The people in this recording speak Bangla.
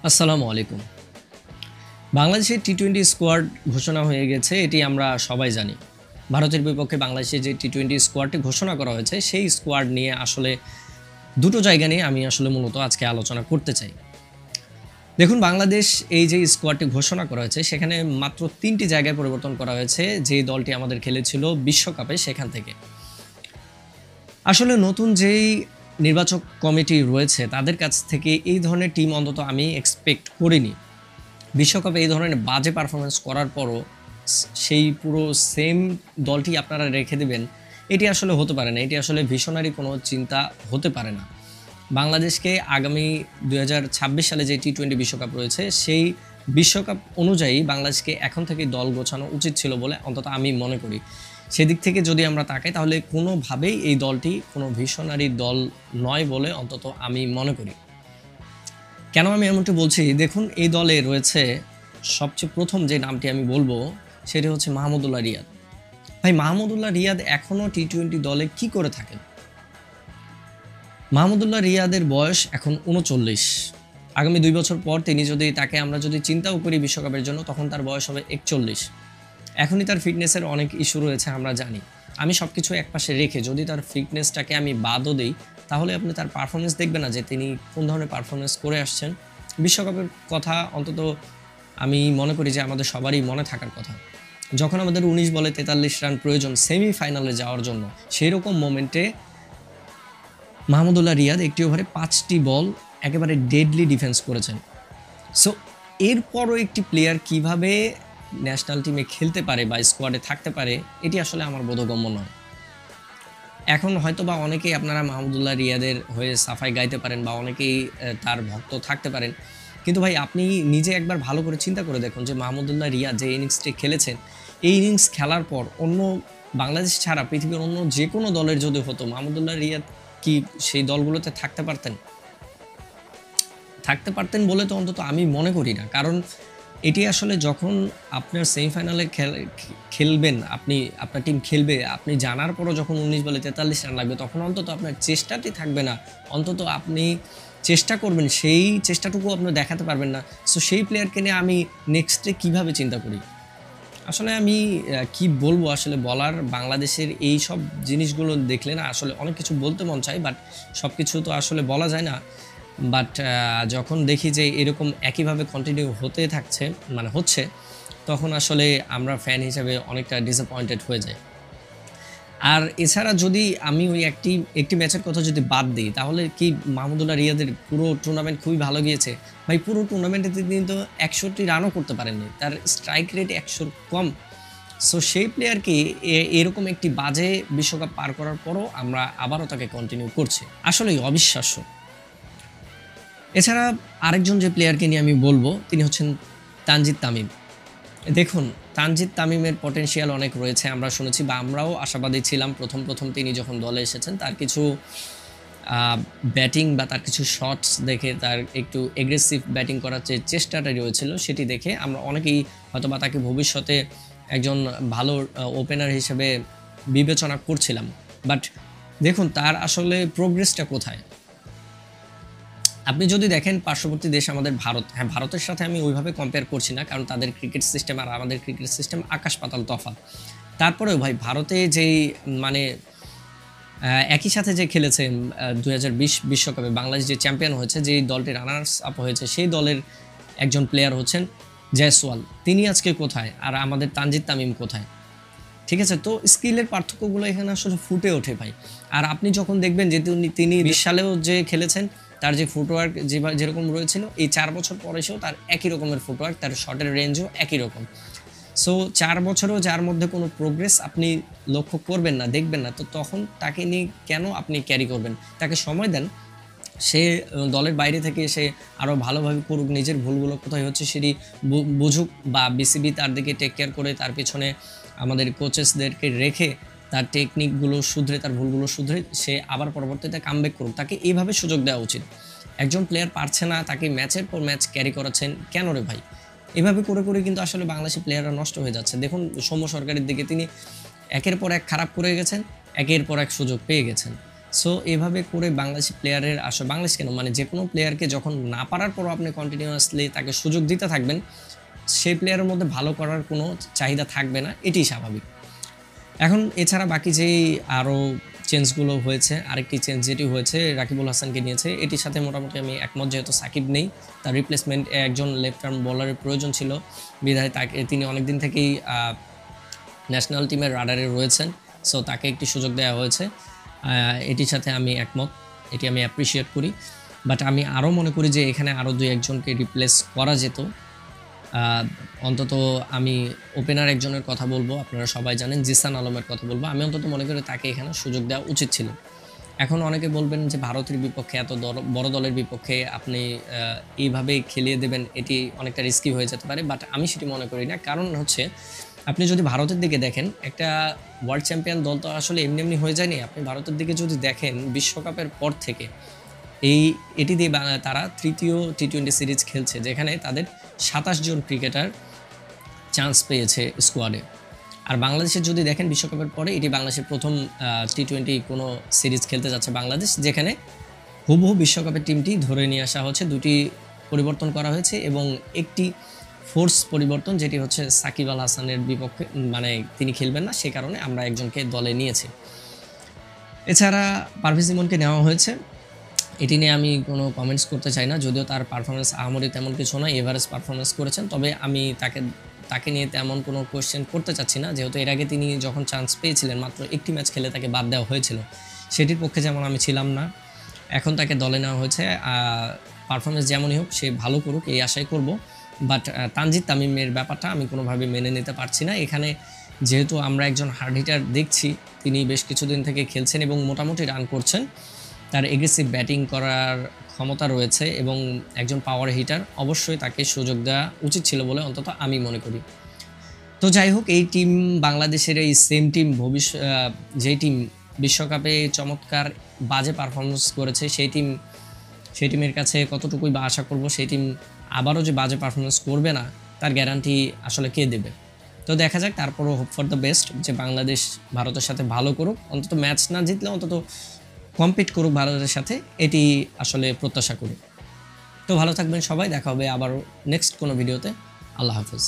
আসসালামু আলাইকুম। বাংলাদেশের টি-20 স্কোয়াড ঘোষণা হয়ে গেছে, এটি আমরা সবাই জানি। ভারতের বিপক্ষে বাংলাদেশের যে টি-20 স্কোয়াডটি ঘোষণা করা হয়েছে, সেই স্কোয়াড নিয়ে আসলে দুটো জায়গা নিয়ে আমি আসলে মূলত আজকে আলোচনা করতে চাই। দেখুন, বাংলাদেশ এই যে স্কোয়াডটি ঘোষণা করা হয়েছে, সেখানে মাত্র ৩টি জায়গায় পরিবর্তন করা হয়েছে, যে দলটি আমাদের খেলেছিল বিশ্বকাপে সেখান থেকে। আসলে নতুন যেই নির্বাচক কমিটি রয়েছে, তাদের কাছ থেকে এই ধরনের টিম অন্তত আমি এক্সপেক্ট করিনি। বিশ্বকাপে এই ধরনের বাজে পারফরমেন্স করার পরও সেই পুরো সেম দলটি আপনারা রেখে দেবেন, এটি আসলে হতে পারে না। এটি আসলে ভিশনারি কোনো চিন্তা হতে পারে না। বাংলাদেশকে আগামী 2026 সালে যে টি-20 বিশ্বকাপ রয়েছে, সেই বিশ্বকাপ অনুযায়ী বাংলাদেশকে এখন থেকে দল গোছানো উচিত ছিল বলে অন্তত আমি মনে করি। সেদিক থেকে যদি আমরা তাকাই, তাহলে কোনোভাবেই এই দলটি কোনো ভিশনারি দল নয় বলে অন্তত আমি মনে করি। কেন আমি এমনটি বলছি? দেখুন, এই দলে রয়েছে সবচেয়ে প্রথম যে নামটি আমি বলবো, সেটি হচ্ছে মাহমুদুল্লাহ রিয়াদ। ভাই, মাহমুদুল্লাহ রিয়াদ এখনও টি-20 দলে কি করে থাকেন? মাহমুদুল্লাহ রিয়াদের বয়স এখন 39। আগামী 2 বছর পর তাকে আমরা যদি চিন্তাও করি বিশ্বকাপের জন্য, তখন তার বয়স হবে 41। এখনই তার ফিটনেসের অনেক ইস্যু রয়েছে, আমরা জানি। আমি সব কিছু একপাশে রেখে যদি তার ফিটনেসটাকে আমি বাদও দিই, তাহলে আপনি তার পারফরমেন্স দেখবেন না যে তিনি কোন ধরনের পারফরমেন্স করে আসছেন। বিশ্বকাপের কথা অন্তত আমি মনে করি যে আমাদের সবারই মনে থাকার কথা। যখন আমাদের 19 বলে 43 রান প্রয়োজন সেমিফাইনালে যাওয়ার জন্য, সেই রকম মোমেন্টে মাহমুদুল্লাহ রিয়াদ একটি ওভারে 5টি বল একেবারে ডেডলি ডিফেন্স করেছেন। সো এরপরও একটি প্লেয়ার কিভাবে ন্যাশনাল টিমে খেলতে পারে বা স্কোয়াডে থাকতে পারে, এটি আসলে আমার বোধগম্য নয়। এখন হয়তোবা অনেকেই আপনারা মাহমুদুল্লাহ রিয়াদের হয়ে সাফাই গাইতে পারেন বা অনেকেই তার ভক্ত থাকতে পারেন, কিন্তু ভাই, আপনি নিজে একবার ভালো করে চিন্তা করে দেখুন যে মাহমুদুল্লাহ রিয়াদ যে ইনিংসটি খেলেছেন, এই ইনিংস খেলার পর অন্য বাংলাদেশ ছাড়া পৃথিবীর অন্য যে কোনো দলের যদি হতো, মাহমুদুল্লাহ রিয়াদ কি সেই দলগুলোতে থাকতে পারতেন? থাকতে পারতেন বলে তো অন্তত আমি মনে করি না। কারণ এটি আসলে যখন আপনার সেমিফাইনালে খেলবেন, আপনার টিম খেলবে, আপনি জানার পরও যখন 19 বলে 43 রান লাগবে, তখন অন্তত আপনার চেষ্টাটি থাকবে না। অন্তত আপনি চেষ্টা করবেন, সেই চেষ্টাটুকু আপনি দেখাতে পারবেন না। সো সেই প্লেয়ারকে নিয়ে আমি নেক্সটে কীভাবে চিন্তা করি? আসলে আমি কি বলবো, আসলে বলার, বাংলাদেশের এই সব জিনিসগুলো দেখলে না আসলে অনেক কিছু বলতে মন চায়, বাট সব কিছু তো আসলে বলা যায় না। বাট যখন দেখি যে এরকম একইভাবে কন্টিনিউ হতে থাকছে, মানে হচ্ছে, তখন আসলে আমরা ফ্যান হিসেবে অনেকটা ডিসঅ্যাপয়েন্টেড হয়ে যাই। আর এছাড়া যদি আমি ওই একটি ম্যাচের কথা যদি বাদ দিই, তাহলে কি মাহমুদুল্লাহ রিয়াদের পুরো টুর্নামেন্ট খুবই ভালো গিয়েছে? ভাই, পুরো টুর্নামেন্টে তিনি তো 61 রানও করতে পারেননি, তার স্ট্রাইক রেট 100-র কম। সো সেই প্লেয়ারকে এরকম একটি বাজে বিশ্বকাপ পার করার পরও আমরা আবারও তাকে কন্টিনিউ করছি, আসলেই অবিশ্বাস্য। এছাড়া আরেকজন যে প্লেয়ারকে নিয়ে আমি বলবো, তিনি হচ্ছেন তানজিদ তামিম। দেখুন, তানজিদ তামিমের পটেনশিয়াল অনেক রয়েছে, আমরা শুনেছি বা আমরাও আশাবাদী ছিলাম প্রথম তিনি যখন দলে এসেছেন। তার কিছু ব্যাটিং বা তার কিছু শটস দেখে, তার একটু এগ্রেসিভ ব্যাটিং করার যে চেষ্টাটা রয়েছিল, সেটি দেখে আমরা অনেকেই হয়তোবা তাকে ভবিষ্যতে একজন ভালো ওপেনার হিসেবে বিবেচনা করছিলাম। বাট দেখুন, তার আসলে প্রোগ্রেসটা কোথায়? আপনি যদি দেখেন পার্শ্ববর্তী দেশ আমাদের ভারত, হ্যাঁ, ভারতের সাথে আমি ওইভাবে কম্পেয়ার করছি না, কারণ তাদের ক্রিকেট সিস্টেম আর আমাদের ক্রিকেট সিস্টেম আকাশ পাতাল তফাৎ। তারপরেও ভাই, ভারতে যেই মানে একই সাথে যে খেলেছে 2020 বিশ্বকাপে বাংলাদেশ যে চ্যাম্পিয়ন হয়েছে, যেই দলটি রানার্স আপ হয়েছে, সেই দলের একজন প্লেয়ার হচ্ছেন জয়সওয়াল। তিনি আজকে কোথায়? আর আমাদের তানজিদ তামিম কোথায়? ঠিক আছে, তো স্কিলের পার্থক্যগুলো এখানে আসলে ফুটে ওঠে ভাই। আর আপনি যখন দেখবেন যে তিনি 20 সালেও যে খেলেছেন, তার যে ফুটওয়ার্ক যেরকম রয়েছিল, এই 4 বছর পরে এসেও তার একই রকমের ফুটওয়ার্ক, তার শটের রেঞ্জও একই রকম। সো 4 বছরেও যার মধ্যে কোনো প্রোগ্রেস আপনি লক্ষ্য করবেন না, দেখবেন না, তো তখন তাকে নিয়ে কেন আপনি ক্যারি করবেন? তাকে সময় দেন, সে দলের বাইরে থেকে এসে আরও ভালোভাবে করুক, নিজের ভুলগুলো কোথায় হচ্ছে সেটি বুঝুক, বা বিসিবি তার দিকে টেক কেয়ার করে তার পেছনে আমাদের কোচেসদেরকে রেখে তার টেকনিকগুলো শুধরে, তার ভুলগুলো শুধরে সে আবার পরবর্তীতে কামব্যাক করুক। তাকে এইভাবে সুযোগ দেওয়া উচিত। একজন প্লেয়ার পারছে না, তাকে ম্যাচের পর ম্যাচ ক্যারি করাচ্ছেন কেন রে ভাই? এভাবে করে কিন্তু আসলে বাংলাদেশি প্লেয়াররা নষ্ট হয়ে যাচ্ছে। দেখুন, সৌম্য সরকারের দিকে, তিনি একের পর এক খারাপ করে গেছেন, একের পর এক সুযোগ পেয়ে গেছেন। সো এভাবে করে বাংলাদেশি প্লেয়ারের আসলে বাংলাদেশ কেন মানে যে কোনো প্লেয়ারকে যখন না পারার পরও আপনি কন্টিনিউয়াসলি তাকে সুযোগ দিতে থাকবেন, সেই প্লেয়ারের মধ্যে ভালো করার কোনো চাহিদা থাকবে না, এটি স্বাভাবিক। এখন এছাড়া বাকি যেই আরও চেঞ্জগুলো হয়েছে, আরেকটি চেঞ্জ যেটি হয়েছে রাকিবুল হাসানকে নিয়েছে, এটির সাথে মোটামুটি আমি একমত। যেহেতু সাকিব নেই, তার রিপ্লেসমেন্ট একজন লেফট আর্ম বলারের প্রয়োজন ছিল, বিধায় তিনি অনেক দিন থেকেই ন্যাশনাল টিমের রাডারে রয়েছেন। সো তাকে একটি সুযোগ দেওয়া হয়েছে, এটির সাথে আমি একমত, এটি আমি অ্যাপ্রিসিয়েট করি। বাট আমি আরও মনে করি যে এখানে আরও 2-1জনকে রিপ্লেস করা যেত। অন্তত আমি ওপেনার একজনের কথা বলবো, আপনারা সবাই জানেন জিসান আলমের কথা বলবো। আমি অন্তত মনে করি তাকে এখানে সুযোগ দেওয়া উচিত ছিল। এখন অনেকে বলবেন যে ভারতের বিপক্ষে, এত বড় দলের বিপক্ষে আপনি এইভাবে খেলিয়ে দেবেন, এটি অনেকটা রিস্কি হয়ে যেতে পারে। বাট আমি সেটি মনে করি না। কারণ হচ্ছে আপনি যদি ভারতের দিকে দেখেন, একটা ওয়ার্ল্ড চ্যাম্পিয়ন দল তো আসলে এমনি এমনি হয়ে যায়নি। আপনি ভারতের দিকে যদি দেখেন, বিশ্বকাপের পর থেকে এটি দিয়ে তারা তৃতীয় টি-20 সিরিজ খেলছে, যেখানে তাদের 27 জন ক্রিকেটার চান্স পেয়েছে স্কোয়াডে। আর বাংলাদেশের যদি দেখেন, বিশ্বকাপের পরে এটি বাংলাদেশের প্রথম টি-20 কোনো সিরিজ খেলতে যাচ্ছে বাংলাদেশ, যেখানে হুবহু বিশ্বকাপের টিমটি ধরে নিয়ে আসা হচ্ছে। 2টি পরিবর্তন করা হয়েছে এবং একটি ফোর্স পরিবর্তন, যেটি হচ্ছে সাকিব আল হাসানের বিপক্ষে, মানে তিনি খেলবেন না, সে কারণে আমরা একজনকে দলে নিয়েছি। এছাড়া পারভেজ ইমনকে নেওয়া হয়েছে, এটি নিয়ে আমি কোনো কমেন্টস করতে চাই না। যদিও তার পারফরমেন্স আহামরি তেমন কিছু নয়, এভারেজ পারফরমেন্স করেছেন। তবে আমি তাকে নিয়ে তেমন কোনো কোয়েশ্চেন করতে চাচ্ছি না, যেহেতু এর আগে তিনি যখন চান্স পেয়েছিলেন মাত্র একটি ম্যাচ খেলে তাকে বাদ দেওয়া হয়েছিল, সেটির পক্ষে যেমন আমি ছিলাম না। এখন তাকে দলে নেওয়া হয়েছে, পারফরমেন্স যেমনই হোক সে ভালো করুক এই আশাই করব। বাট তানজিদ তামিমের ব্যাপারটা আমি কোনোভাবে মেনে নিতে পারছি না। এখানে যেহেতু আমরা একজন হার্ড হিটার দেখছি, তিনি বেশ কিছুদিন থেকে খেলছেন এবং মোটামুটি রান করছেন, তার এগ্রেসিভ ব্যাটিং করার ক্ষমতা রয়েছে এবং একজন পাওয়ার হিটার, অবশ্যই তাকে সুযোগ দেওয়া উচিত ছিল বলে অন্তত আমি মনে করি। তো যাই হোক, এই টিম বাংলাদেশের এই সেম টিম যেই টিম বিশ্বকাপে চমৎকার বাজে পারফরমেন্স করেছে, সেই টিমের কাছে কতটুকুই বা আশা করব, সেই টিম আবারও যে বাজে পারফরমেন্স করবে না তার গ্যারান্টি আসলে কে দেবে। তো দেখা যাক, তারপরও হোপ ফর দ্য বেস্ট যে বাংলাদেশ ভারতের সাথে ভালো করুক, অন্তত ম্যাচ না জিতলে অন্তত কম্পিট করুক ভারতের সাথে, এটি আসলে প্রত্যাশা করি। তো ভালো থাকবেন সবাই, দেখা হবে আবারও নেক্সট কোনো ভিডিওতে। আল্লাহ হাফেজ।